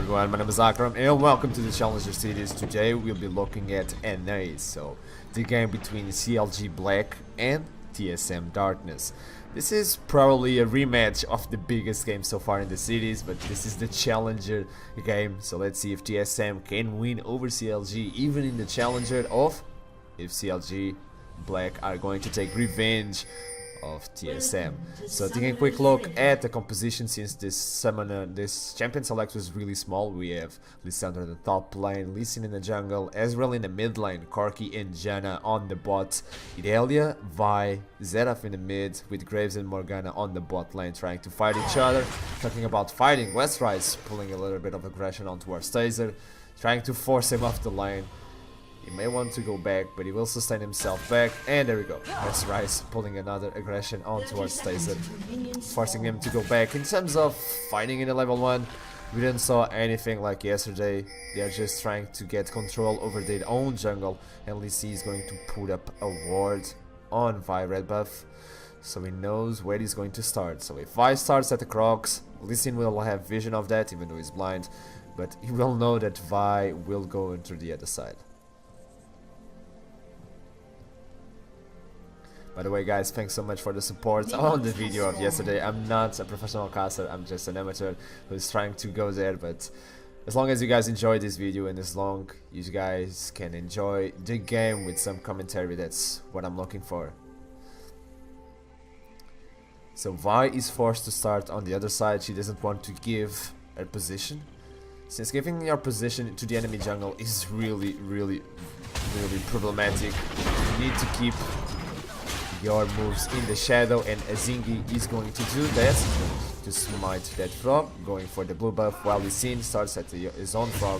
everyone, my name is Archarom and welcome to the Challenger series. Today we'll be looking at NACS, so the game between CLG Black and TSM Darkness. This is probably a rematch of the biggest game so far in the series, but this is the Challenger game, so let's see if TSM can win over CLG even in the Challenger, of if CLG Black are going to take revenge of TSM. So taking a quick look at the composition, since this champion select was really small, we have Lissandra in the top lane, Lee Sin in the jungle, Ezreal in the mid lane, Corki and Janna on the bot, Irelia, Vi, Xerath in the mid, with Graves and Morgana on the bot lane trying to fight each other. Talking about fighting, Westrise pulling a little bit of aggression on towards Taser, trying to force him off the lane. He may want to go back, but he will sustain himself back, and there we go. That's Rice pulling another aggression on towards Taser, forcing him to go back. In terms of fighting in the level 1, we didn't saw anything like yesterday. They are just trying to get control over their own jungle, and Lee Sin is going to put up a ward on Vi red buff, so he knows where he's going to start. So if Vi starts at the Crocs, Lee Sin will have vision of that, even though he's blind, but he will know that Vi will go into the other side. By the way guys, thanks so much for the support on the video of yesterday. I'm not a professional caster, I'm just an amateur who's trying to go there, but as long as you guys enjoy this video and as long you guys can enjoy the game with some commentary, that's what I'm looking for. So Vi is forced to start on the other side. She doesn't want to give her position, since giving your position to the enemy jungle is really problematic. You need to keep your moves in the shadow, and Azingi is going to do that to smite that frog, going for the blue buff, while Lee Sin starts at his own frog.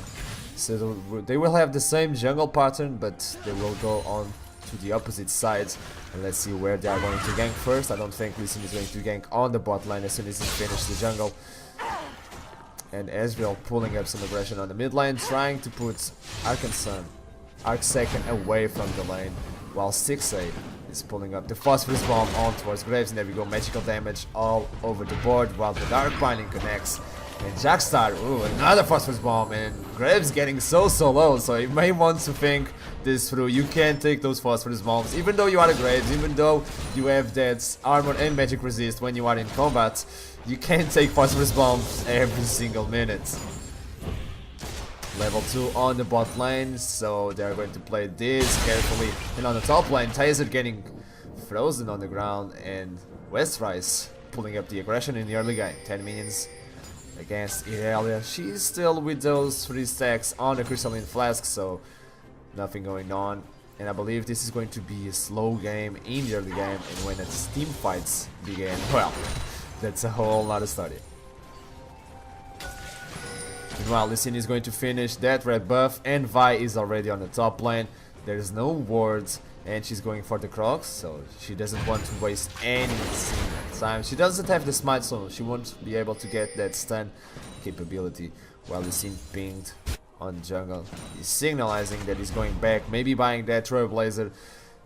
So they will have the same jungle pattern, but they will go on to the opposite sides, and let's see where they are going to gank first. I don't think Lee Sin is going to gank on the bot lane as soon as he finishes the jungle. And Ezreal pulling up some aggression on the mid lane, trying to put Archarom away from the lane, while 6A is pulling up the phosphorus bomb on towards Graves, and there we go, magical damage all over the board, while the dark binding connects, and Jackstar, ooh, another phosphorus bomb, and Graves getting so low, so you may want to think this through. You can take those phosphorus bombs, even though you are a Graves, even though you have that armor and magic resist when you are in combat, you can take phosphorus bombs every single minute. Level 2 on the bot lane, so they're going to play this carefully. And on the top lane, Taser getting frozen on the ground, and Westrise pulling up the aggression in the early game. 10 minions against Irelia. She's still with those 3 stacks on the crystalline flask, so nothing going on. And I believe this is going to be a slow game in the early game, and when the team fights begin, well, that's a whole lot of study. Meanwhile, Lee Sin is going to finish that red buff, and Vi is already on the top lane. There's no wards, and she's going for the Crocs, so she doesn't want to waste any time. She doesn't have the smite, so she won't be able to get that stun capability. While Lee Sin pinged on jungle, he's signalizing that he's going back, maybe buying that Trailblazer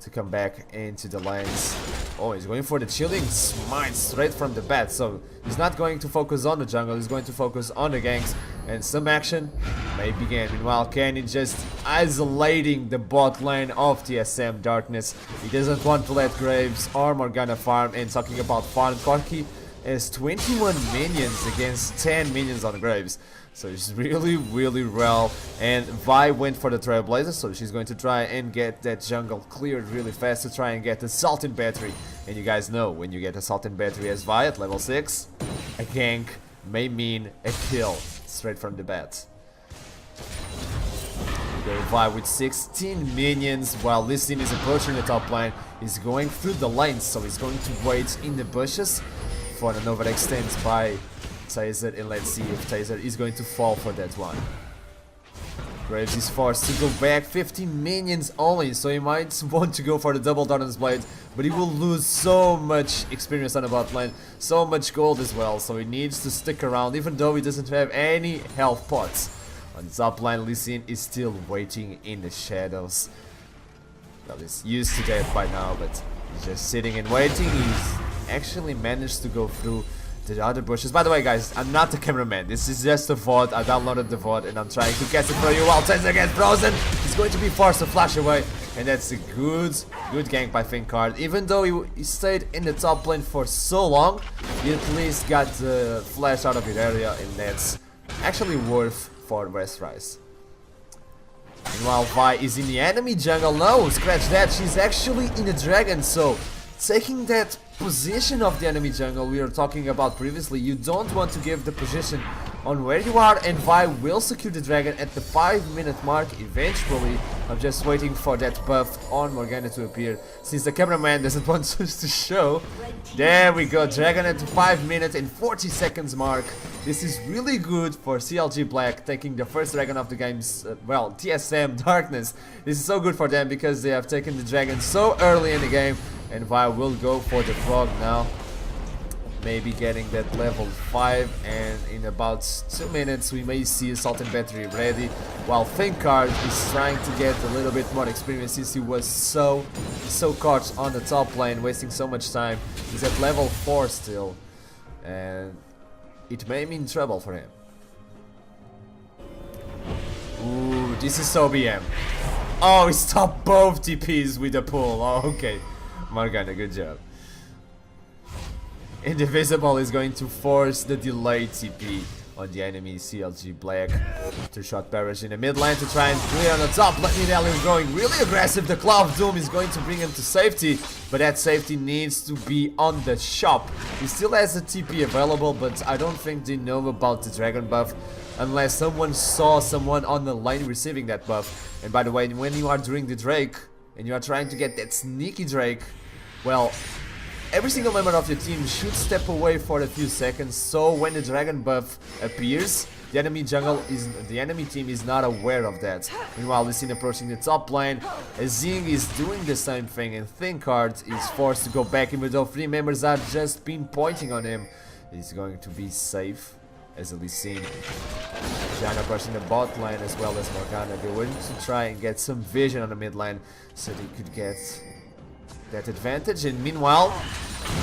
to come back into the lanes. Oh, he's going for the chilling smite straight from the bat, so he's not going to focus on the jungle, he's going to focus on the ganks, and some action may begin. Meanwhile, Kenny just isolating the bot lane of TSM Darkness. He doesn't want to let Graves or Morgana farm, and talking about farm, Corki has 21 minions against 10 minions on Graves. So it's really well, and Vi went for the Trailblazer, so she's going to try and get that jungle cleared really fast to try and get the Sultan Battery. And you guys know, when you get a Sultan Battery as Vi at level 6, a gank may mean a kill straight from the bat. We go Vi with 16 minions, while Lee Sin is approaching the top lane. He's going through the lanes, so he's going to wait in the bushes for an overextend by Taser, and let's see if Taser is going to fall for that one. Graves is forced to go back, 15 minions only, so he might want to go for the double Darkness Blade, but he will lose so much experience on the bot lane, so much gold as well, so he needs to stick around, even though he doesn't have any health pots. On the top lane, Lee Sin is still waiting in the shadows. Well, he's used to that by now, but he's just sitting and waiting. He's actually managed to go through the other bushes. By the way, guys, I'm not the cameraman. This is just a VOD. I downloaded the VOD and I'm trying to catch it for you while Taser gets frozen. He's going to be forced to flash away. And that's a good gank by Thinkard. Even though he stayed in the top lane for so long, he at least got the flash out of his area, and that's actually worth for Westrise. Meanwhile, Vi is in the enemy jungle. No, scratch that. She's actually in the dragon, so taking that position of the enemy jungle we were talking about previously, you don't want to give the position on where you are, and Vi will secure the dragon at the 5-minute mark eventually. I'm just waiting for that buff on Morgana to appear, since the cameraman doesn't want us to show. There we go, dragon at the 5 minutes and 40 seconds mark. This is really good for CLG Black, taking the first dragon of the game's, well, TSM Darkness. This is so good for them because they have taken the dragon so early in the game, and Vi will go for the frog now. Maybe getting that level 5, and in about 2 minutes we may see Assault and Battery ready, while Thinkard is trying to get a little bit more experience since he was so caught on the top lane, wasting so much time. He's at level 4 still, and it may mean trouble for him. Ooh, this is so BM. Oh, he stopped both TPs with the pull. Oh, okay. Morgana, good job. Indivisible is going to force the delayed TP on the enemy CLG Black. 2-shot barrage in the mid lane to try and clear on the top. Let me tell him, going really aggressive. The Claw of Doom is going to bring him to safety, but that safety needs to be on the shop. He still has a TP available, but I don't think they know about the dragon buff unless someone saw someone on the lane receiving that buff. And by the way, when you are doing the Drake and you are trying to get that sneaky Drake, well, every single member of your team should step away for a few seconds, so when the dragon buff appears, the enemy team is not aware of that. Meanwhile, we see him approaching the top lane. Zing is doing the same thing, and Thinkard is forced to go back, even though 3 members are just pinpointing on him. He's going to be safe, as Lee seen. Janna approaching the bot lane as well as Morgana. They were to try and get some vision on the mid lane so they could get that advantage, and meanwhile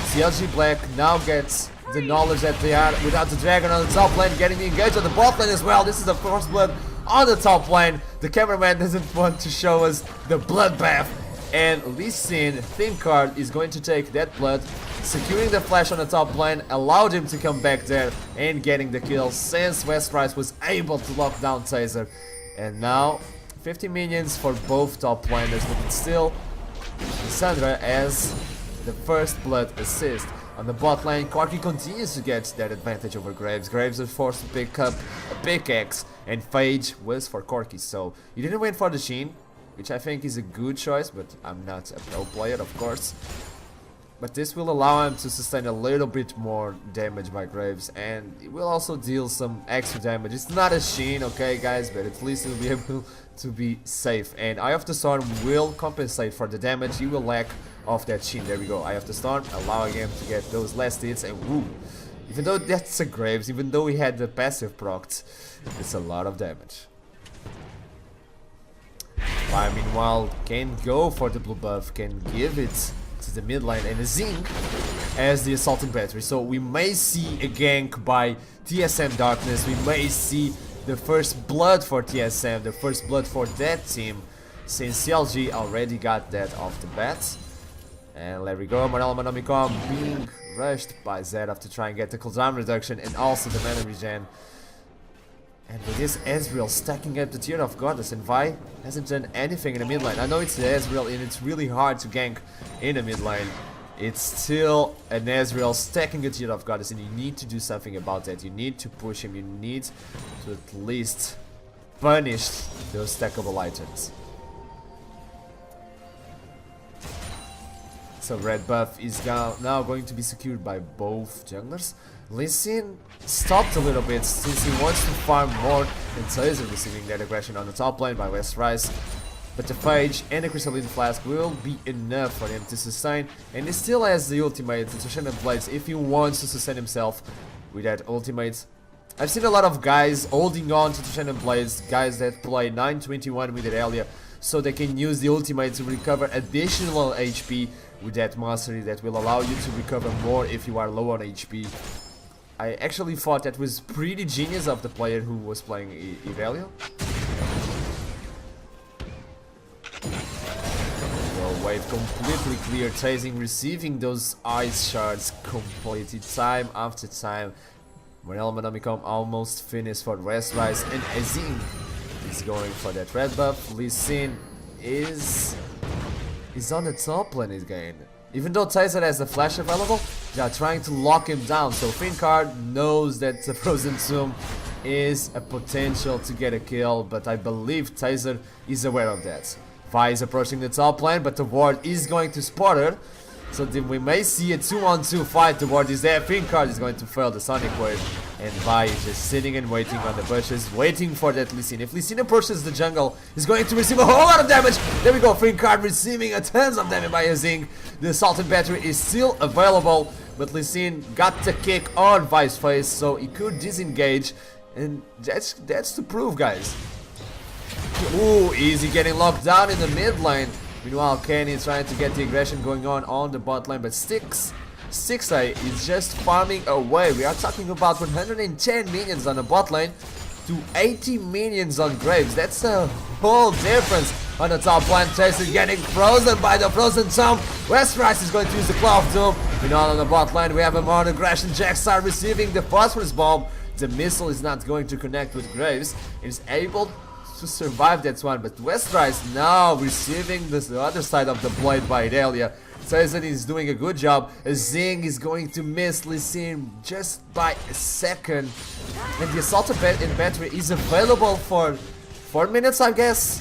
CLG Black now gets the knowledge that they are without the dragon on the top lane, getting engaged on the bot lane as well. This is the first blood on the top lane. The cameraman doesn't want to show us the bloodbath, and Lee Sin, Thinkard is going to take that blood, securing the flash on the top lane, allowed him to come back there and getting the kill since Westrise was able to lock down Taser. And now 50 minions for both top laners, but it's still Sandra as the first blood assist. On the bot lane, Corki continues to get that advantage over Graves. Graves was forced to pick up a pickaxe, and Phage was for Corki, so he didn't win for the Sheen, which I think is a good choice, but I'm not a pro player, of course. But this will allow him to sustain a little bit more damage by Graves, and it will also deal some extra damage. It's not a Sheen, okay guys, but at least he'll be able to be safe. And Eye of the Storm will compensate for the damage he will lack of that Sheen. There we go, Eye of the Storm, allowing him to get those last hits, and woo! Even though that's a Graves, even though he had the passive procced, it's a lot of damage. Vi, meanwhile, can go for the blue buff, can give it to the mid lane, and Zing as the Assault and Battery. So we may see a gank by TSM Darkness, we may see the first blood for TSM, the first blood for that team, since CLG already got that off the bat. And there we go, Morello Monomicom being rushed by Zed to try and get the cooldown reduction and also the mana regen. And with this Ezreal stacking up the Tear of Goddess, and Vi hasn't done anything in the mid lane. I know it's the Ezreal and it's really hard to gank in the mid lane. It's still an Ezreal stacking a Tear of Goddess, and you need to do something about that. You need to push him, you need to at least punish those stackable items. So red buff is now going to be secured by both junglers. Lee Sin stopped a little bit since he wants to farm more, and Taser receiving that aggression on the top lane by Westrise. But the Phage and the Crystalline Flask will be enough for him to sustain, and he still has the ultimate, the Toshinden Blades, if he wants to sustain himself with that ultimate. I've seen a lot of guys holding on to Toshinden Blades, guys that play 921 with Irelia, so they can use the ultimate to recover additional HP with that mastery that will allow you to recover more if you are low on HP. I actually thought that was pretty genius of the player who was playing Irelia. Well, wave completely clear, chasing, receiving those ice shards completely time after time. Morel Omicom almost finished for Westrise, and Azing is going for that red buff. Lee Sin is on the top lane again. Even though Taser has the flash available, they are trying to lock him down. So Finkard knows that the Frozen Tomb is a potential to get a kill, but I believe Taser is aware of that. Vi is approaching the top lane, but the ward is going to spot her. So then we may see a 2-on-2 fight. The ward is there. Finkard is going to fail the Sonic Wave, and Vi is just sitting and waiting on the bushes, waiting for that Lee Sin. If Lee Sin approaches the jungle, he's going to receive a whole lot of damage. There we go, Finkard receiving a tons of damage by Azing. The Assaulted Battery is still available, but Lee Sin got the kick on Vi's face, so he could disengage, and that's the proof, guys. Ooh, easy getting locked down in the mid lane. Meanwhile, Kenny is trying to get the aggression going on the bot lane, but Stixxay is just farming away. We are talking about 110 minions on the bot lane to 80 minions on Graves. That's a whole difference on the top lane. Chaser getting frozen by the Frozen Tomb. Westrise is going to use the Claw of Doom. Meanwhile, on the bot lane, we have a more aggression. Jaxar receiving the Phosphorus Bomb. The missile is not going to connect with Graves. It is able to survive that one, but Westrise now receiving the other side of the blade by Irelia. Tazen is doing a good job. Zing is going to miss Lee Sin just by a second, and the Assaulted Battery is available for 4 minutes, I guess.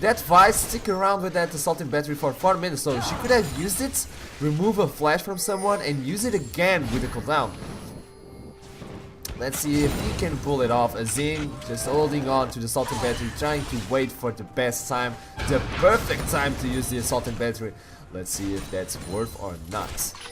That Vi stick around with that Assaulted Battery for 4 minutes, so she could have used it, remove a flash from someone, and use it again with a cooldown. Let's see if he can pull it off. Azing just holding on to the Assaulted Battery, trying to wait for the best time, the perfect time to use the Assaulted Battery. Let's see if that's worth or not.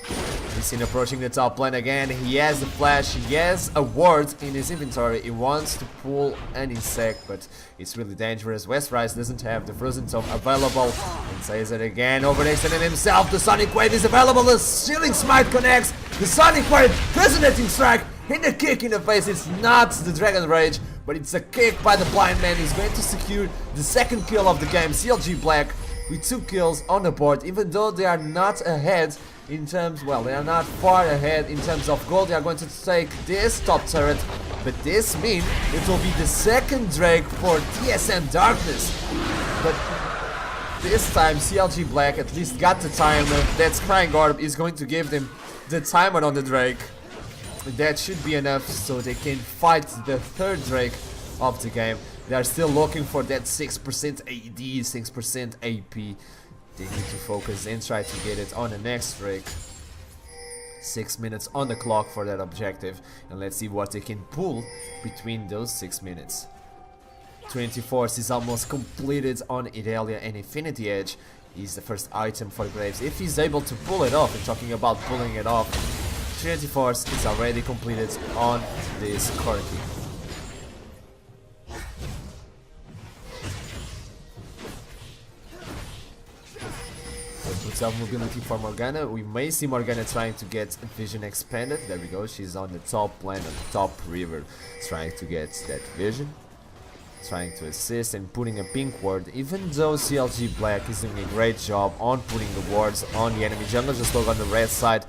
We've seen approaching the top lane again. He has the flash, he has a ward in his inventory. He wants to pull an insect, but it's really dangerous. Westrise doesn't have the Frozen Tomb available, and says it again, overextending himself. The Sonic Wave is available, the Sealing Smite connects. The Sonic Wave, Resonating Strike, hit the kick in the face. It's not the Dragon Rage, but it's a kick by the Blind Man. He's going to secure the second kill of the game. CLG Black with 2 kills on the board, even though they are not ahead in terms, well, they are not far ahead in terms of gold. They are going to take this top turret, but this means it will be the second Drake for TSM Darkness. But this time CLG Black at least got the timer. That Scrying Orb is going to give them the timer on the Drake. That should be enough so they can fight the third Drake of the game. They are still looking for that 6% AD, 6% AP. They need to focus and try to get it on the next Drake. 6 minutes on the clock for that objective, and let's see what they can pull between those 6 minutes. 24 is almost completed on Irelia, and Infinity Edge is the first item for Graves. If he's able to pull it off, and talking about pulling it off, Trinity Force is already completed on this Corki. Self-mobility for Morgana. We may see Morgana trying to get vision expanded. There we go, she's on the top lane, on the top river, trying to get that vision, trying to assist and putting a pink ward, even though CLG Black is doing a great job on putting the wards on the enemy jungle. Just look on the red side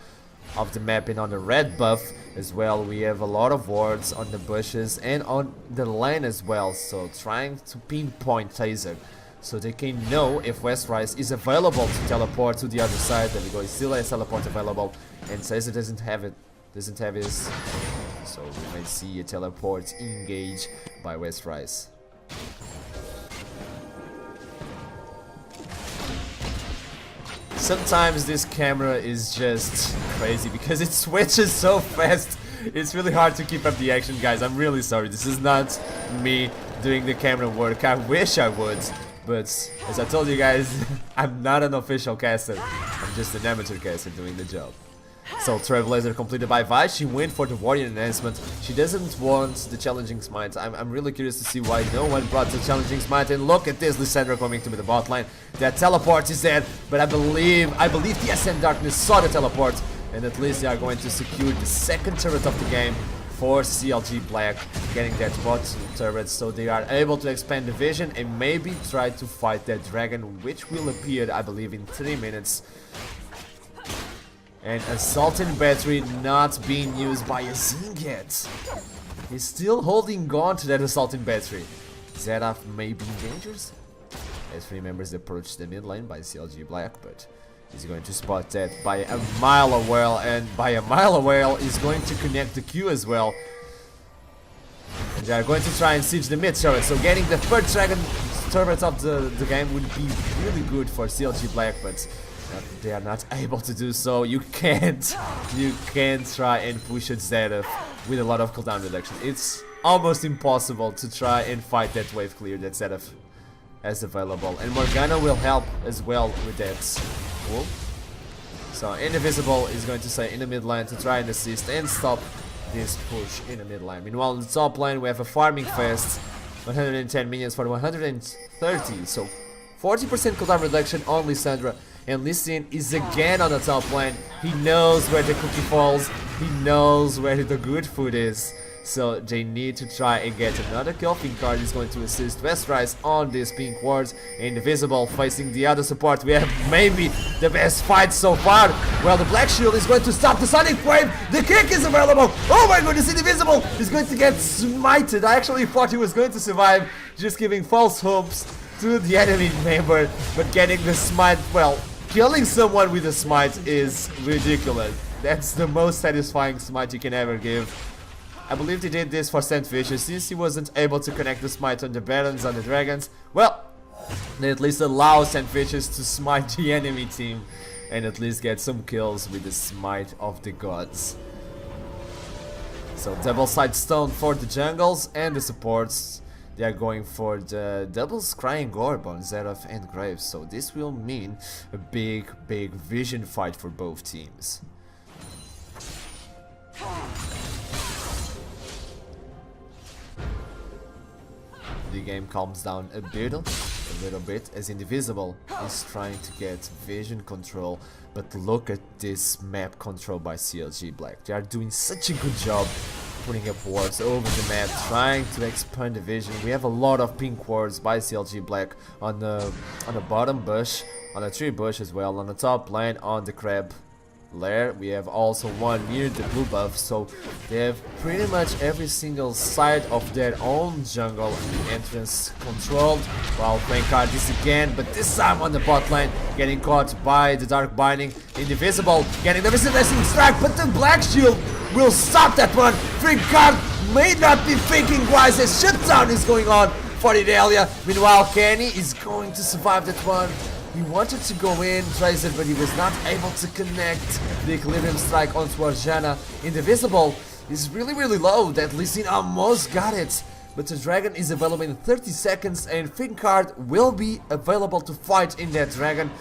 of the map and on the red buff as well. We have a lot of wards on the bushes and on the lane as well, so trying to pinpoint Taser so they can know if Westrise is available to teleport to the other side. There we go, he still has teleport available, and Taser doesn't have it, doesn't have his, so we might see a teleport engage by Westrise. Sometimes this camera is just crazy because it switches so fast. It's really hard to keep up the action, guys. I'm really sorry. This is not me doing the camera work. I wish I would, but as I told you guys, I'm not an official caster. I'm just an amateur caster doing the job. So Trailblazer completed by Vi. She went for the Warrior enhancement. She doesn't want the Challenging Smite. I'm really curious to see why no one brought the Challenging Smite. And look at this, Lissandra coming to the bot lane. That teleport is dead, but I believe TSM Darkness saw the teleport and at least they are going to secure the second turret of the game for CLG Black, getting that bot turret so they are able to expand the vision and maybe try to fight that dragon, which will appear, I believe, in 3 minutes. And Assaulting Battery not being used by Azing yet. He's still holding on to that Assaulting Battery. Zeraf may be in danger as 3 members approach the mid lane by CLG Black, but he's going to spot that by a mile away, and by a mile away he's going to connect the Q as well. And they are going to try and siege the mid turret, so getting the third dragon turret of the game would be really good for CLG Black, but they are not able to do so. You can't try and push at Zeraf with a lot of cooldown reduction. It's almost impossible to try and fight that wave clear that Zeraf has available, and Morgana will help as well with that. Cool. So Indivisible is going to stay in the mid lane to try and assist and stop this push in the mid lane. Meanwhile, in the top lane we have a farming fest, 110 minions for 130, so 40% cooldown reduction on Lissandra. And Lee Sin is again on the top lane. He knows where the cookie falls, he knows where the good food is. So they need to try and get another kill. Pinkard is going to assist Westrise on this pink ward. Indivisible facing the other support. We have maybe the best fight so far. Well, the Black Shield is going to stop the Sonic Wave. The kick is available. Oh my goodness, Indivisible is going to get smited. I actually thought he was going to survive, just giving false hopes to the enemy member. But getting the smite, well, killing someone with a smite is ridiculous. That's the most satisfying smite you can ever give. I believe they did this for Sandfisher, since he wasn't able to connect the smite on the Barons, on the Dragons. Well, they at least allow Sandfishers to smite the enemy team and at least get some kills with the smite of the gods. So double side stone for the jungles and the supports. They are going for the double scrying orb on Zeraf and Graves, so this will mean a big vision fight for both teams. The game calms down a little bit as Indivisible is trying to get vision control, but look at this map control by CLG Black. They are doing such a good job putting up wards over the map, trying to expand the vision. We have a lot of pink wards by CLG Black on the bottom bush, on the tree bush as well, on the top lane, on the crab lair. We have also one near the blue buff, so they have pretty much every single side of their own jungle entrance controlled. While Pinkard is again, but this time on the bot lane, getting caught by the Dark Binding. Indivisible getting the Visitating Strike, but the Black Shield will stop that one. Pinkard may not be thinking wise as shutdown is going on for Irelia. Meanwhile, Kenny is going to survive that one. He wanted to go in, Tracer, but he was not able to connect the Equilibrium Strike onto Arjana. Indivisible is really low. That Lee Sin almost got it. But the dragon is available in 30 seconds and Pinkard will be available to fight in that dragon.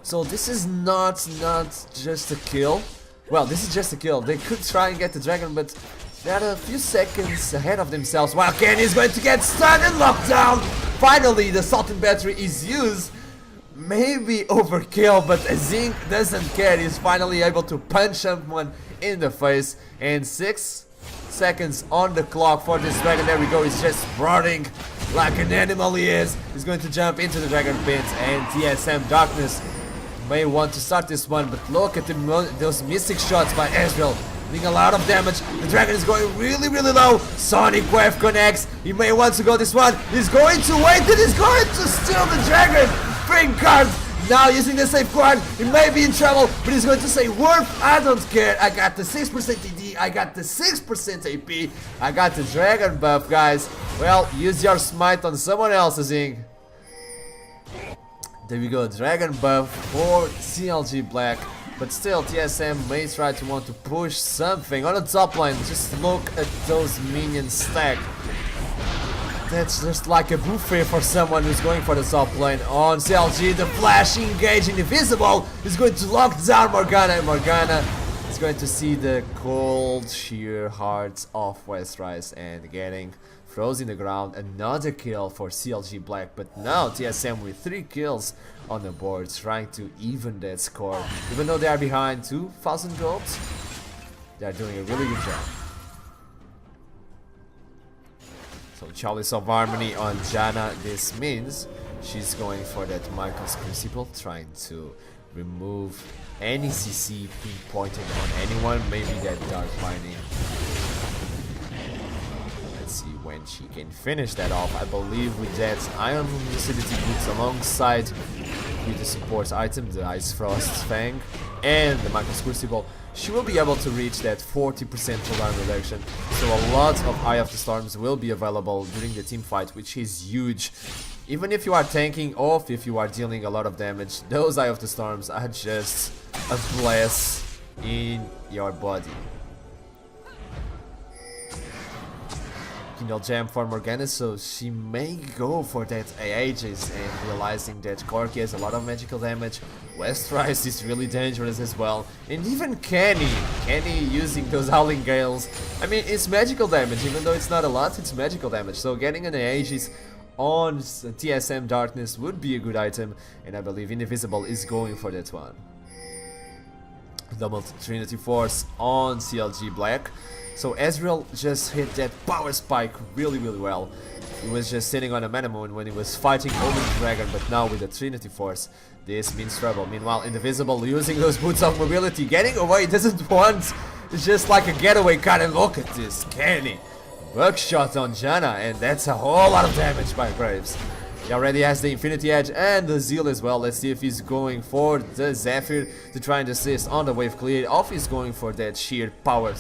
So this is not just a kill. Well, this is just a kill. They could try and get the dragon, but they are a few seconds ahead of themselves. While Kenny is going to get stunned and locked down. Finally, the Assaulting Battery is used. Maybe overkill, but Azing doesn't care. He's finally able to punch someone in the face. And 6 seconds on the clock for this dragon. There we go. He's just roaring like an animal he is. He's going to jump into the dragon pit, and TSM Darkness may want to start this one, but look at those mystic shots by Ezreal, doing a lot of damage. The dragon is going really low. Sonic Wave connects. He may want to go this one. He's going to wait and he's going to steal the dragon. Pinkard now using the safeguard. He may be in trouble, but he's going to say, Worth, I don't care. I got the 6% TD. I got the 6% AP. I got the dragon buff, guys. Well, use your smite on someone else, Azing. There we go, dragon buff for CLG Black. But still, TSM may try to want to push something on the top lane. Just look at those minions stack. That's just like a buffet for someone who's going for the top lane. On CLG, the flash engage Indivisible is going to lock down Morgana. And Morgana is going to see the cold sheer heart of Westrise and getting frozen in the ground. Another kill for CLG Black, but now TSM with 3 kills on the board, trying to even that score. Even though they are behind 2,000 gold, they are doing a really good job. So Chalice of Harmony on Janna. This means she's going for that Michael's Crucible, trying to remove any CC pinpointed on anyone, maybe that Dark Mining. Let's see when she can finish that off. I believe with that Iron Lucidity Boots alongside with the support item, the Ice Frost Fang and the Michael's Crucible, she will be able to reach that 40% cooldown reduction. So a lot of Eye of the Storms will be available during the team fight, which is huge. Even if you are tanking or if you are dealing a lot of damage, those Eye of the Storms are just a blast in your body. Kindle Gem for Morgana, so she may go for that Aegis, and realizing that Corki has a lot of magical damage. Westrise is really dangerous as well, and even Kenny using those Howling Gales. I mean, it's magical damage, even though it's not a lot, it's magical damage. So getting an Aegis on TSM Darkness would be a good item, and I believe Indivisible is going for that one. Double Trinity Force on CLG Black. So Ezreal just hit that power spike really well. He was just sitting on a Mana Moon when he was fighting Omen Dragon, but now with the Trinity Force, this means trouble. Meanwhile, Indivisible using those boots of mobility, getting away, doesn't want. It's just like a getaway card, and look at this, Kenny. Buckshot on Janna, and that's a whole lot of damage by Graves. He already has the Infinity Edge and the Zeal as well. Let's see if he's going for the Zephyr to try and assist on the wave clear, or if he's going for that sheer power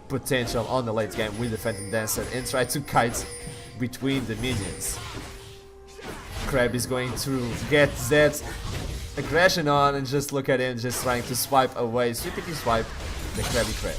potential on the late game with the Phantom Dancer and try to kite between the minions. Crab is going to get that aggression on, and just look at him, just trying to swipe away, sweepity swipe the Krabby Crab.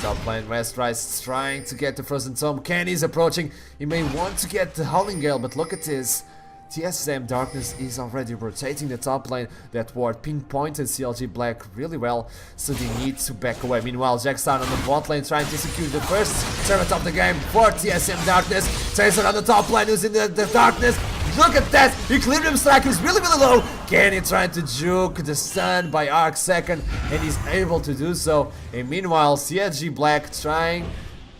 Top lane, Westrise trying to get the Frozen Tome. Kenny's approaching. He may want to get the Howling Gale, but look at this. TSM Darkness is already rotating the top lane. That ward pinpointed CLG Black really well, so they need to back away. Meanwhile, Jackson on the bot lane trying to secure the first turret of the game for TSM Darkness. Tracer on the top lane using the darkness. Look at that! Equilibrium Strike is really low. Kenny trying to juke the stun by Arc second, and he's able to do so. And meanwhile, CLG Black trying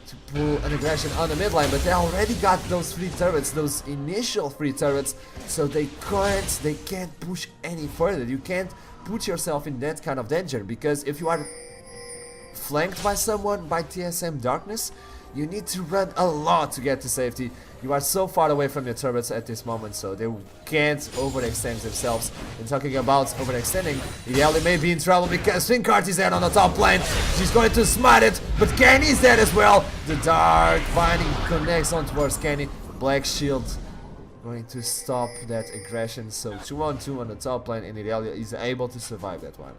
to pull an aggression on the mid lane, but they already got those free turrets, those initial free turrets, so they can't push any further. You can't put yourself in that kind of danger, because if you are flanked by someone by TSM Darkness, you need to run a lot to get to safety. You are so far away from your turrets at this moment, so they can't overextend themselves. And talking about overextending, Ideali may be in trouble because Finkart is there on the top lane. She's going to smite it, but Kenny's there as well. The Dark Binding connects on towards Kenny. Black Shield going to stop that aggression, so 2-on-2 on the top lane, and Ideali is able to survive that one.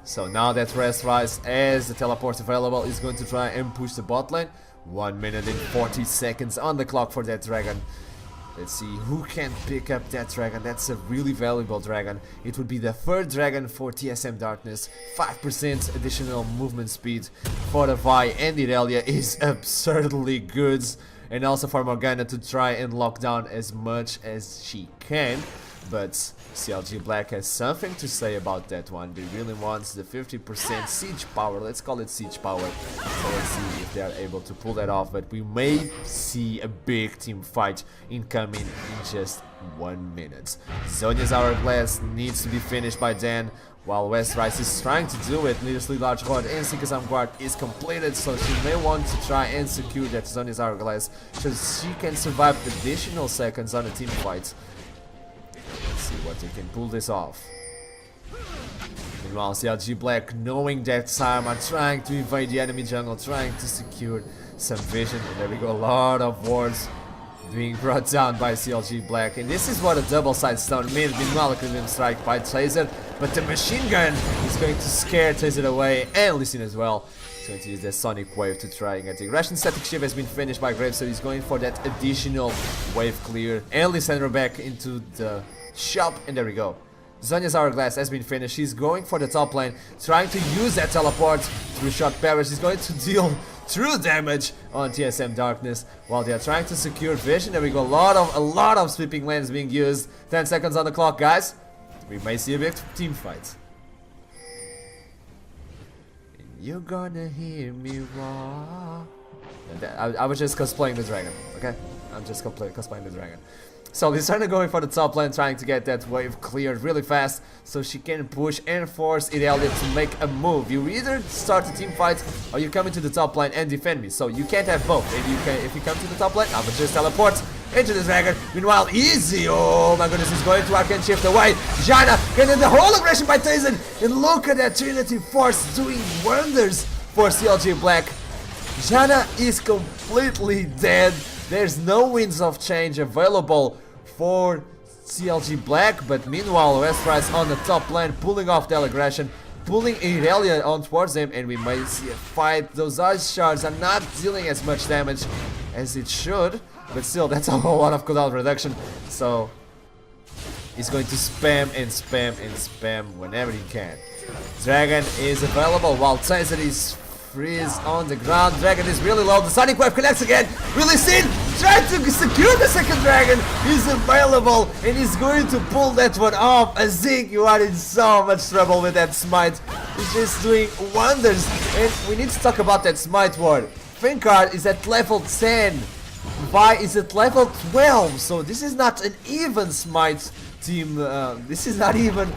So now that Westrise has the teleport available, is going to try and push the bot lane. 1 minute and 40 seconds on the clock for that dragon. Let's see who can pick up that dragon. That's a really valuable dragon. It would be the third dragon for TSM Darkness. 5% additional movement speed for the Vi, and Irelia is absurdly good. And also for Morgana to try and lock down as much as she can. But CLG Black has something to say about that one. They really want the 50% siege power. Let's call it siege power. So let's see if they are able to pull that off. But we may see a big team fight incoming in just 1 minute. Zhonya's Hourglass needs to be finished by Dan, while Westrise is trying to do it. Needlessly Large Horde and Seeker's Guard is completed, so she may want to try and secure that Zhonya's Hourglass, so she can survive additional seconds on a team fight. Let's see what they can pull this off. Meanwhile, CLG Black, knowing that time, are trying to invade the enemy jungle, trying to secure some vision. And there we go, a lot of wards being brought down by CLG Black. And this is what a double side stone means. Meanwhile, a Equilibrium Strike by Tracer, but the machine gun is going to scare Tracer away, and Listen as well. He's going to use the Sonic Wave to try and get the aggression. Static Shiv has been finished by Graves, so he's going for that additional wave clear. And Lissandra back into the shop, and there we go. Zhonya's hourglass has been finished. She's going for the top lane, trying to use that teleport through shot parry. She's going to deal true damage on TSM Darkness while they are trying to secure vision. There we go, a lot of sweeping lanes being used. 10 seconds on the clock, guys. We may see a big team fight. You're gonna hear me roar. I was just cosplaying the dragon, okay? I'm just cosplaying the dragon. So Lissandra going for the top lane, trying to get that wave cleared really fast so she can push and force Irelia to make a move. You either start a team fight or you come into the top lane and defend me. So you can't have both. If you come to the top lane, I would just teleport into the dragon. Meanwhile, Easy, oh my goodness, he's going to Archarom shift away. Janna getting the whole aggression by Tazen. And look at that Trinity Force doing wonders for CLG Black. Janna is completely dead. There's no winds of change available for CLG Black, but meanwhile Westrise on the top lane pulling off the aggression, pulling Irelia on towards him, and we may see a fight. Those ice shards are not dealing as much damage as it should, but still that's a whole lot of cooldown reduction, so he's going to spam and spam and spam whenever he can. Dragon is available while Taser is freeze on the ground. Dragon is really low. The Sonic Wave connects again. Really seen. Trying to secure the second dragon. He's available and he's going to pull that one off. Azink, you are in so much trouble with that smite. He's just doing wonders. And we need to talk about that smite ward. Finkard is at level 10. Vi is at level 12. So this is not an even smite team. This is not even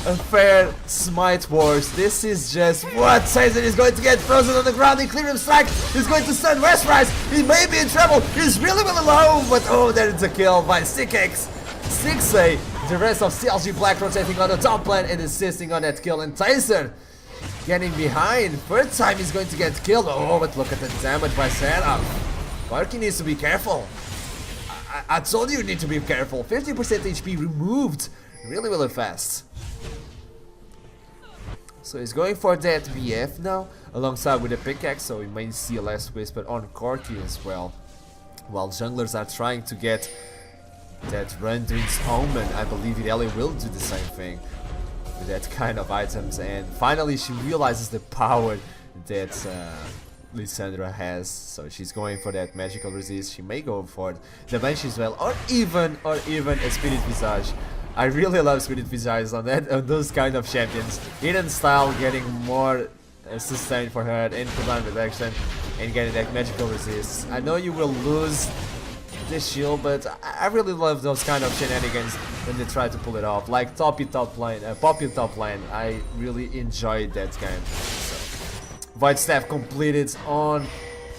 a fair smite wars. This is just what Tazen is going to get frozen on the ground. In clear strike, he's going to stun Westrise. He may be in trouble. He's really low, but oh, there is a kill by 6x. 6A. The rest of CLG Black rotating on the top lane and assisting on that kill. And Tazen getting behind. Third time he's going to get killed. Oh, but look at the damage by Sarah. Barky needs to be careful. I told you need to be careful. 50% HP removed really fast. So he's going for that BF now, alongside with a pickaxe, so we may see a last whisper on Corki as well. While junglers are trying to get that Renduin's Omen, I believe Irelia will do the same thing with that kind of items. And finally she realizes the power that Lissandra has, so she's going for that magical resist. She may go for the Banshee as well, or even a Spirit Visage. I really love Spirit Visage on those kind of champions. Hidden style getting more sustain for her and cooldown reduction and getting that magical resist. I know you will lose this shield, but I really love those kind of shenanigans when they try to pull it off. Like Poppy top lane. I really enjoyed that game. So, Void Staff completed on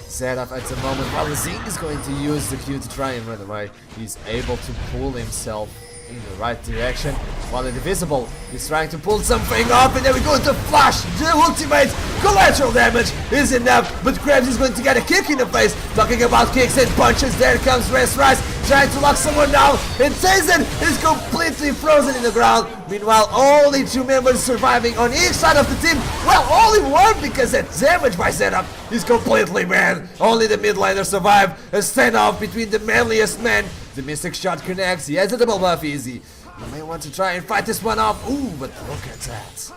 Zeraf at the moment. While Zing is going to use the Q to try and run away. He's able to pull himself in the right direction, while Indivisible is trying to pull something off, and then we go into flash. The ultimate collateral damage is enough, but Krabs is going to get a kick in the face. Talking about kicks and punches, there comes Westrise trying to lock someone down, and Tazen is completely frozen in the ground. Meanwhile, only 2 members surviving on each side of the team. Well, only one, because that damage by setup is completely banned. Only the mid laner survive. A standoff between the manliest men. The Mystic Shot connects. He has a double buff. Easy. You may want to try and fight this one off. Ooh, but look at that.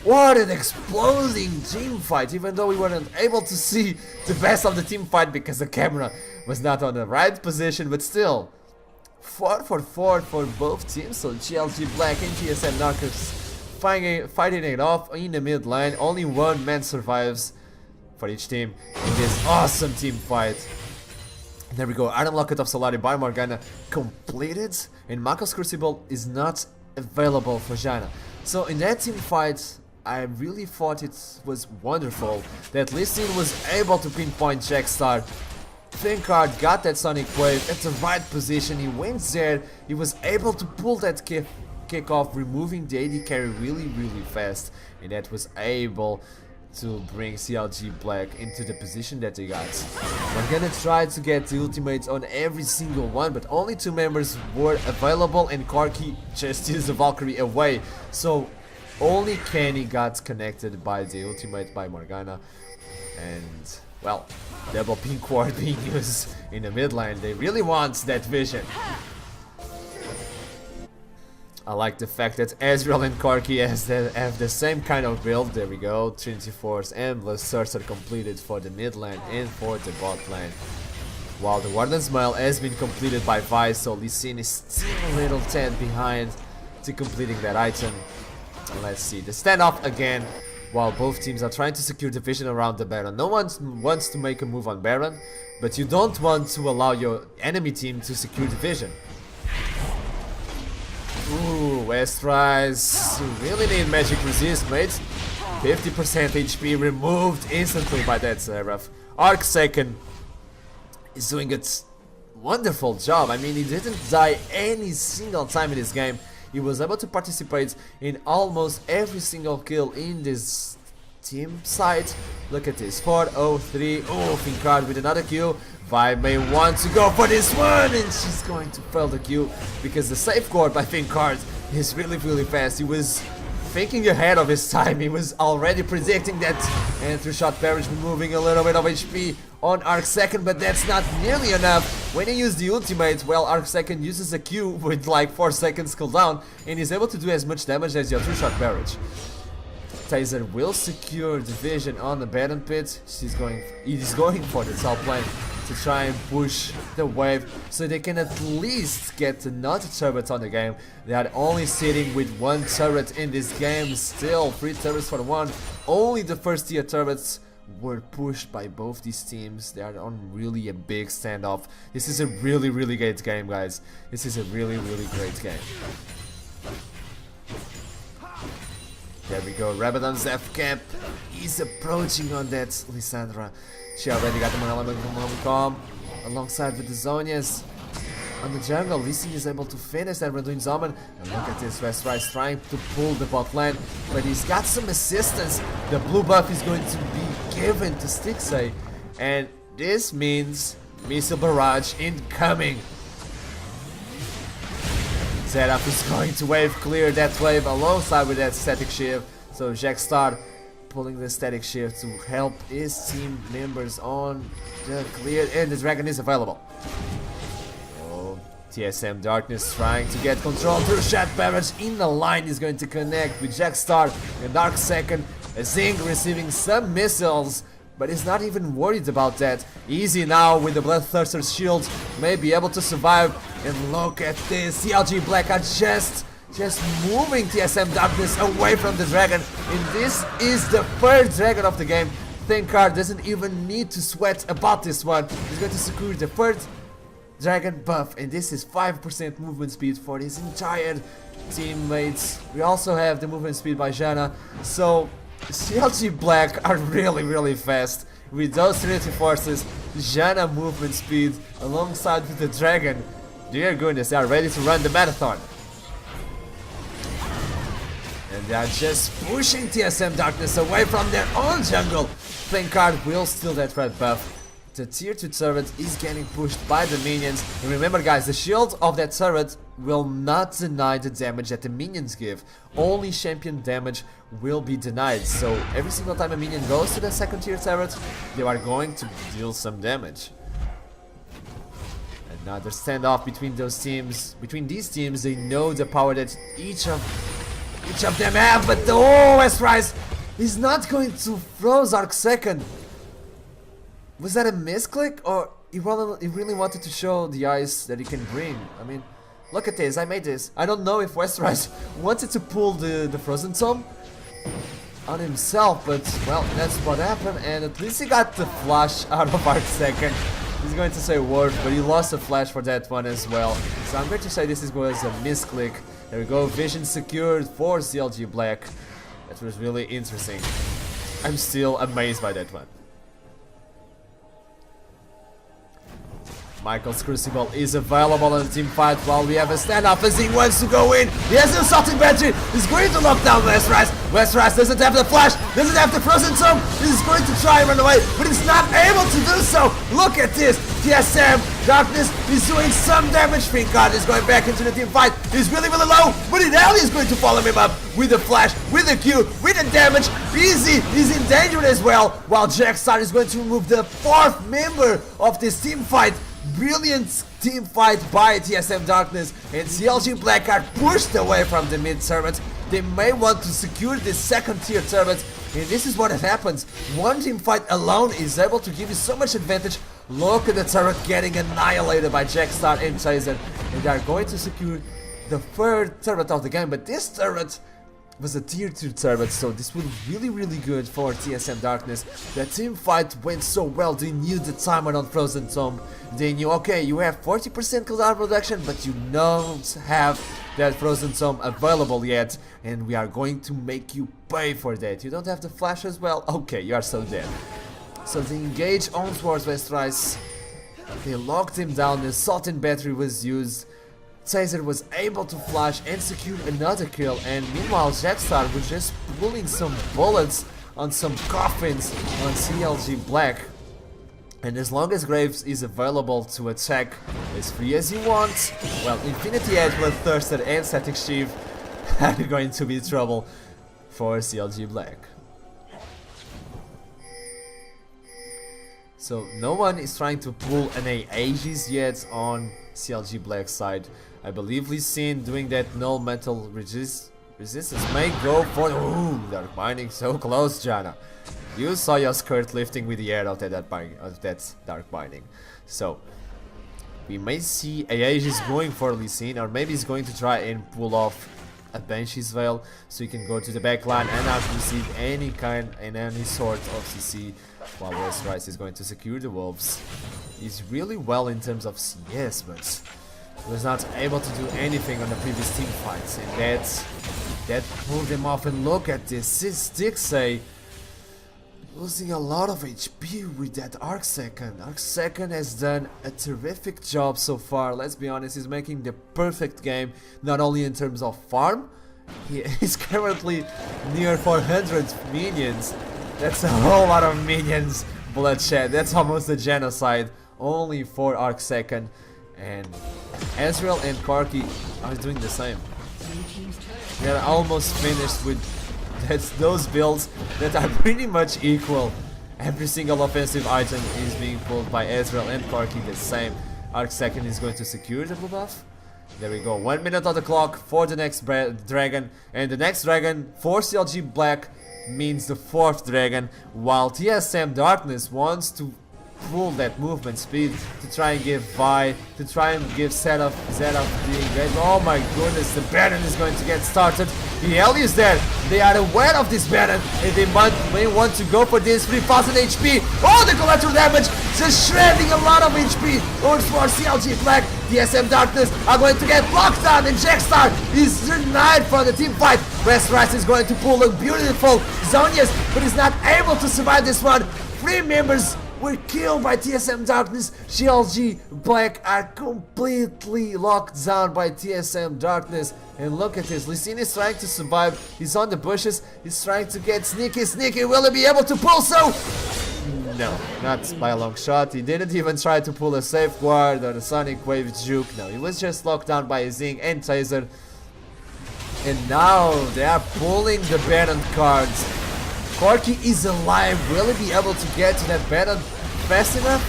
What an exploding team fight, even though we weren't able to see the best of the team fight because the camera was not on the right position, but still 4 for 4 for both teams. So CLG Black and TSM Darkness fighting it off in the mid lane. Only 1 man survives for each team in this awesome team fight. There we go, Iron Locket of Solari by Morgana completed, and Mako's Crucible is not available for Janna. So in that team fight, I really thought it was wonderful that Lissin was able to pinpoint Jackstar. Finkard got that Sonic Wave at the right position, he went there, he was able to pull that kick off, removing the AD carry really fast, and that was able to bring CLG Black into the position that they got. We're gonna try to get the ultimates on every single one, but only 2 members were available, and Corki just used the Valkyrie away. So only Kenny got connected by the ultimate by Morgana, and well, double pink ward being used in the mid lane. They really want that vision. I like the fact that Ezreal and Corki have the same kind of build. There we go. Trinity Force and Blasters are completed for the mid lane and for the bot lane. While the Warden's Mail has been completed by Vice, so Lee Sin is still a little tad behind to completing that item. And let's see, the standoff again, while both teams are trying to secure the vision around the Baron. No one wants to make a move on Baron, but you don't want to allow your enemy team to secure the vision. Ooh, Westrise, you really need magic resist, mates. 50% HP removed instantly by that Seraph. Arc second is doing a wonderful job. I mean, he didn't die any single time in this game. He was able to participate in almost every single kill in this team side. Look at this, 4-0-3. Oh, Fincard with another Q. Vi may want to go for this one, and she's going to fail the Q because the safeguard by Fincard is really fast. He was thinking ahead of his time. He was already predicting that, and through shot barrage removing a little bit of HP on Arc second, but that's not nearly enough. When he used the ultimate, well, Arc second uses a Q with like 4 seconds cooldown and is able to do as much damage as your through shot barrage. Taser will secure the vision on the Baron pit. He is going for the top lane to try and push the wave so they can at least get another turret on the game. They are only sitting with 1 turret in this game, still 3 turrets for 1. Only the first tier turrets were pushed by both these teams. They are on really a big standoff. This is a really great game, guys. This is a really great game. There we go, Rabadon's F-cap is approaching on that Lissandra. She already got the Monolith alongside with the Zonias. On the jungle, Lee Sin is able to finish that Randuin Zaman. And look at this, Westrise trying to pull the bot lane, but he's got some assistance. The blue buff is going to be given to Stixxay, and this means Missile Barrage incoming. Seraph is going to wave clear that wave alongside with that static shift. So Jackstar pulling the static shift to help his team members on the clear, and the dragon is available. Oh, TSM Darkness trying to get control through shot barrage in the line is going to connect with Jackstar and Dark second. Zing receiving some missiles, but he's not even worried about that. Easy now with the Bloodthirster's shield, may be able to survive. And look at this, CLG Black are just moving TSM Darkness away from the dragon. And this is the first dragon of the game. Thinkard doesn't even need to sweat about this one. He's going to secure the first dragon buff, and this is 5% movement speed for his entire teammates. We also have the movement speed by Janna. So CLG Black are really fast. With those Trinity Forces, Janna movement speed alongside with the dragon. Dear goodness, they are ready to run the marathon. And they are just pushing TSM Darkness away from their own jungle. Thinkard will steal that red buff. The tier 2 turret is getting pushed by the minions. And remember guys, the shield of that turret will not deny the damage that the minions give. Only champion damage will be denied. So every single time a minion goes to the second tier turret, they are going to deal some damage. Another standoff between those teams. Between these teams, they know the power that each of them have. But the Westrise is not going to froze Arc second. Was that a misclick, or he really wanted to show the ice that he can bring? I mean, look at this, I made this. I don't know if Westrise wanted to pull the Frozen Tome on himself, but well, that's what happened, and at least he got the flash out of Arc second. He's going to say word, but he lost a flash for that one as well. So I'm going to say this was a misclick. There we go, vision secured for CLG Black. That was really interesting. I'm still amazed by that one. Michael's Crucible is available on the team fight while we have a standoff as he wants to go in. He has an assaulting battery. He's going to lock down Westrise. Westrise doesn't have the flash, doesn't have the frozen tome. He's going to try and run away, but he's not able to do so. Look at this. TSM Darkness is doing some damage. Fincard is going back into the team fight. He's really low, but Inali is going to follow him up with the flash, with the Q, with the damage. Easy is in danger as well, while Jackstar is going to remove the 4th member of this team fight. Brilliant team fight by TSM Darkness, and CLG Black are pushed away from the mid turret. They may want to secure this second tier turret, and this is what happens. One team fight alone is able to give you so much advantage. Look at the turret getting annihilated by Jackstar and Chaser, and they are going to secure the third turret of the game, but this turret was a tier 2 turret, so this was really good for TSM Darkness. The team fight went so well. They knew the timer on Frozen Tomb. They knew, okay, you have 40% cooldown reduction, but you don't have that Frozen Tomb available yet, and we are going to make you pay for that. You don't have the flash as well? Okay, you are so dead. So they engage on towards Westrise. They locked him down, the assault and battery was used. Chaser was able to flash and secure another kill, and meanwhile Jackstar was just pulling some bullets on some coffins on CLG Black. And as long as Graves is available to attack as free as he wants, well, Infinity Edge, Bloodthirster and Static Sheath are going to be trouble for CLG Black. So no one is trying to pull an Aegis yet on CLG Black side. I believe Lee Sin doing that null metal resistance may go for... Ooh, Dark Binding so close, Janna. You saw your skirt lifting with the air of that Dark Binding. So we may see Aegis going for Lee Sin, or maybe he's going to try and pull off a Banshee's Veil so he can go to the back line and not receive any kind and any sort of CC, while Westrise is going to secure the Wolves. He's really well in terms of CS, but was not able to do anything on the previous team fights, and that pulled him off. And look at this, Stixxay losing a lot of HP with that Archarom. Archarom has done a terrific job so far. Let's be honest, he's making the perfect game, not only in terms of farm. He is currently near 400 minions. That's a whole lot of minions bloodshed. That's almost a genocide only for Archarom. And Ezreal and Corki are doing the same. We are almost finished with those builds that are pretty much equal. Every single offensive item is being pulled by Ezreal and Corki the same. Archarom is going to secure the blue buff. There we go, 1 minute on the clock for the next dragon, and the next dragon for CLG Black means the 4th dragon, while TSM Darkness wants to pull that movement speed to try and give Vi, to try and give Zeta the engagement. Oh my goodness, the Baron is going to get started. The Ellie is there. They are aware of this Baron, and they may want to go for this 3000 HP. Oh, the collateral damage just shredding a lot of HP over for CLG Black. TSM Darkness are going to get blocked down, and Jackstar is denied for the team fight. Westrise is going to pull a beautiful Zonias, but is not able to survive this one. 3 members were killed by TSM Darkness. CLG Black are completely locked down by TSM Darkness. And look at this, Lee Sin is trying to survive. He's on the bushes, he's trying to get sneaky. Will he be able to pull so? No, not by a long shot. He didn't even try to pull a safeguard or a Sonic Wave juke. No, he was just locked down by a Zing and Chaser. And now they are pulling the Baron cards. Corki is alive. Will he be able to get to that Baron fast enough?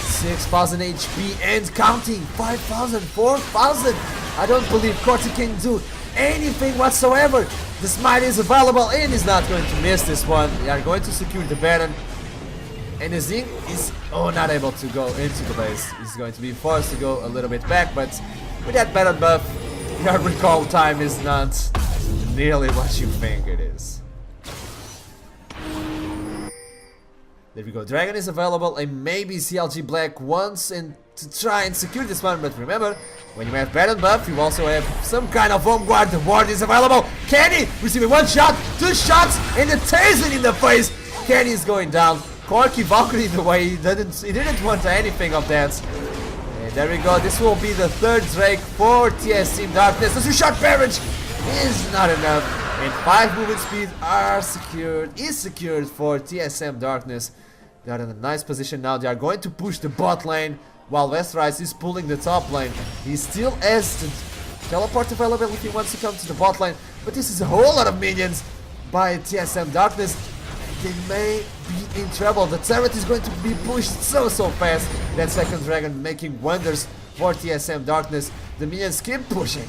6000 HP and counting. 5000, 4000. I don't believe Corki can do anything whatsoever. The smite is available and is not going to miss this one. They are going to secure the Baron. And the Zing is not able to go into the base. He's going to be forced to go a little bit back, but with that Baron buff, your recall time is not nearly what you think it is. There we go, Dragon is available, and maybe CLG Black wants to try and secure this one, but remember, when you have Baron buff, you also have some kind of home guard. The ward is available. Kenny receiving 1 shot, 2 shots, and a taser in the face. Kenny is going down. Corki Valkyrie the way he didn't want anything of that. And there we go, this will be the 3rd Drake for TSM Darkness. The 2-shot barrage is not enough, and 5 movement speed is secured for TSM Darkness. They are in a nice position now. They are going to push the bot lane while Westrise is pulling the top lane. He still has the teleport available if he wants to come to the bot lane, but this is a whole lot of minions by TSM Darkness. they may be in trouble. The turret is going to be pushed so fast. That second dragon making wonders for TSM Darkness. The minions keep pushing.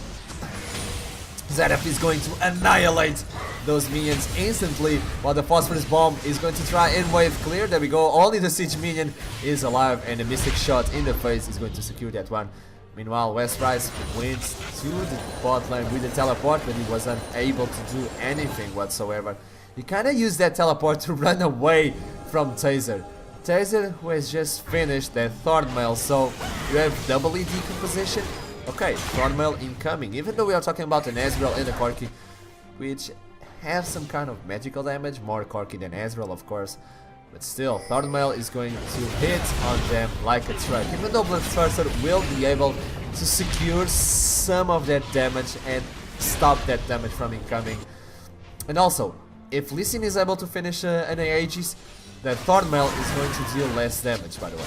Zedef is going to annihilate those minions instantly, while the Phosphorus Bomb is going to try and wave clear. There we go, only the Siege minion is alive, and a Mystic Shot in the face is going to secure that one. Meanwhile, Westrise went to the bot lane with the teleport, but he wasn't able to do anything whatsoever. He kinda used that teleport to run away from Taser. Taser, who has just finished that Thornmail, so you have double ED composition. Okay, Thornmail incoming, even though we are talking about an Ezreal and a Corki, which have some kind of magical damage, more Corki than Ezreal of course, but still, Thornmail is going to hit on them like a truck, even though Bloodthirster will be able to secure some of that damage and stop that damage from incoming. And also, if Lee Sin is able to finish an Aegis, then Thornmail is going to deal less damage, by the way.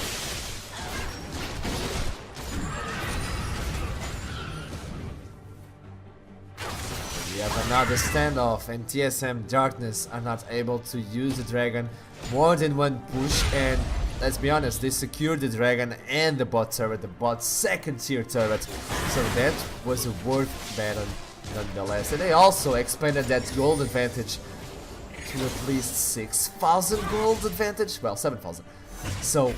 We have another standoff, and TSM Darkness are not able to use the dragon more than one push, and let's be honest, they secured the dragon and the bot turret, the bot second tier turret, so that was a worth battle nonetheless. And they also expanded that gold advantage to at least 6,000 gold advantage, well 7,000. So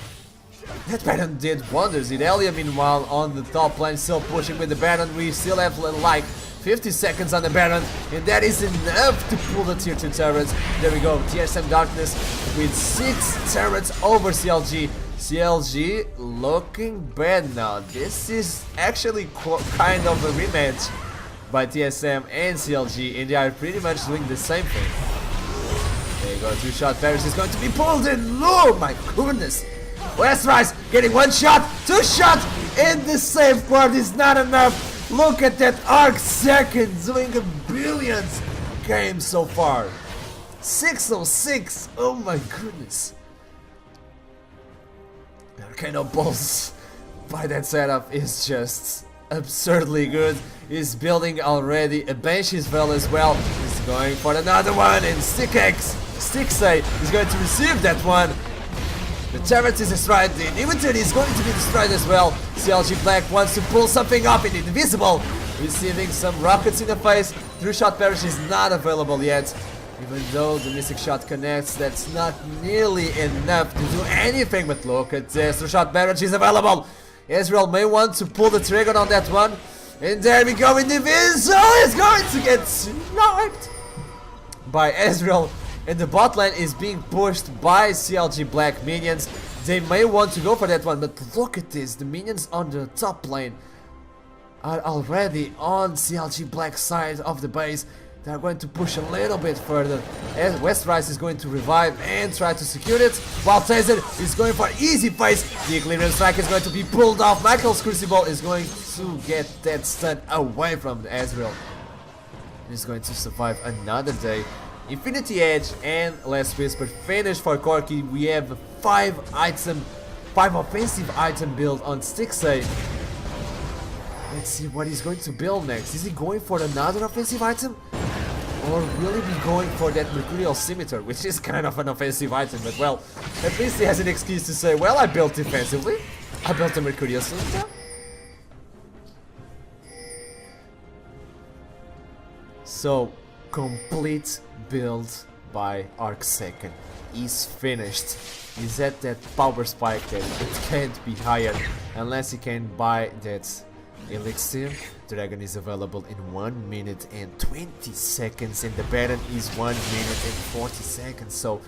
that Baron did wonders. Irelia meanwhile on the top lane still pushing with the Baron. We still have like 50 seconds on the Baron, and that is enough to pull the tier 2 turrets. There we go, TSM Darkness with 6 turrets over CLG. CLG looking bad now. This is actually kind of a rematch by TSM and CLG, and they are pretty much doing the same thing. There you go, 2-shot Paris is going to be pulled in. Oh my goodness! Westrise getting 1 shot, 2 shot, and the safeguard is not enough. Look at that Arc second doing a brilliant game so far. 606, oh my goodness. The Arcano Pulse by that setup is just absurdly good. He's building already a Banshee's Veil as well. He's going for another one, and Stixay is going to receive that one. The turret is destroyed, the inhibitor is going to be destroyed as well. CLG Black wants to pull something up in Invisible, receiving some rockets in the face. 3-shot Perish is not available yet. Even though the Mystic Shot connects, that's not nearly enough to do anything, but look at this, 3-shot Perish is available. Ezreal may want to pull the trigger on that one. And there we go, Invisible is going to get sniped by Ezreal. And the bot lane is being pushed by CLG Black minions. They may want to go for that one, but look at this. The minions on the top lane are already on CLG Black's side of the base. They are going to push a little bit further. As Westrise is going to revive and try to secure it, while Taser is going for easy face. The Clearance Strike is going to be pulled off. Michael's Crucible is going to get that stun away from Ezreal. He's going to survive another day. Infinity Edge and Last Whisper finished for Corki. We have a 5 offensive item build on Stixay. Let's see what he's going to build next. Is he going for another offensive item? Or will he be going for that Mercurial Scimitar, which is kind of an offensive item, but well, at least he has an excuse to say, well, I built defensively. I built a Mercurial Scimitar. So, complete build by Arc second. He's finished. He's at that power spike that it can't be higher unless he can buy that elixir. Dragon is available in 1 minute and 20 seconds, and the Baron is 1 minute and 40 seconds. So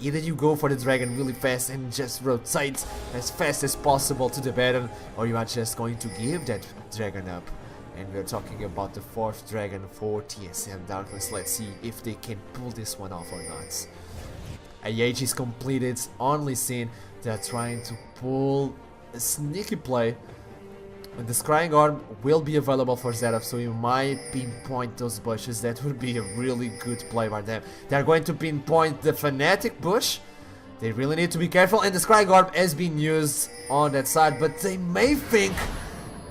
either you go for the dragon really fast and just rotate as fast as possible to the Baron, or you are just going to give that dragon up. And we're talking about the 4th dragon for TSM Darkness. Let's see if they can pull this one off or not. Aegis is completed on Lee Sin. They're trying to pull a sneaky play. And the Scrying Orb will be available for Zedef, so you might pinpoint those bushes. That would be a really good play by them. They're going to pinpoint the Fnatic bush. They really need to be careful, and the Scrying Orb has been used on that side, but they may think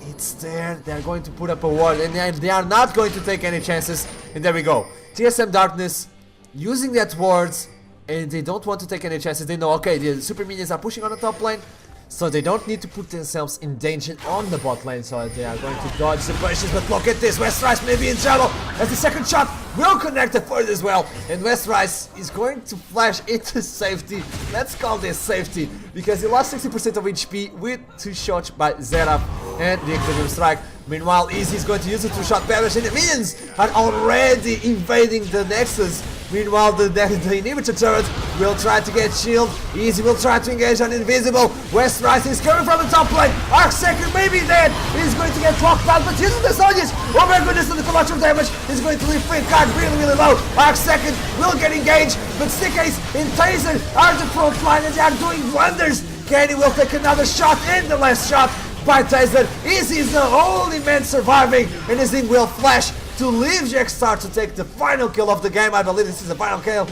it's there. They're going to put up a ward, and they are not going to take any chances. And there we go. TSM Darkness using that wards and they don't want to take any chances. They know, okay, the super minions are pushing on the top lane, so they don't need to put themselves in danger on the bot lane, so they are going to dodge the pushes. But look at this, Westrise may be in trouble as the second shot will connect the third as well, and Westrise is going to flash into safety. Let's call this safety, because he lost 60% of HP with 2 shots by Zeraf and the Archarom strike. Meanwhile, Easy is going to use the 2-shot barrage, and the minions are already invading the Nexus. Meanwhile, the inhibitor turret will try to get shield. Easy will try to engage on Invisible. Westrise is coming from the top lane. Archarom may be dead. He's going to get locked out, but using the Soldiers. Oh my goodness, the collateral damage is going to leave free card really low. Archarom will get engaged, but Stickace and Taser are the front line and they are doing wonders. Kenny will take another shot, and the last shot by Taser. Easy is the only man surviving, and his thing will flash to leave Jackstar to take the final kill of the game. I believe this is the final kill.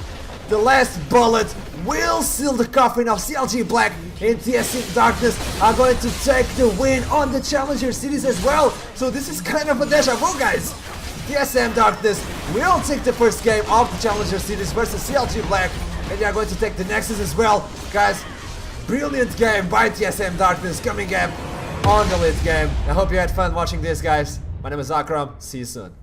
The last bullet will seal the coffin of CLG Black, and TSM Darkness are going to take the win on the Challenger Series as well. So this is kind of a deja vu, guys. TSM Darkness will take the first game of the Challenger Series versus CLG Black, and they are going to take the Nexus as well. Guys, brilliant game by TSM Darkness coming up on the late game. I hope you had fun watching this, guys. My name is Archarom. See you soon.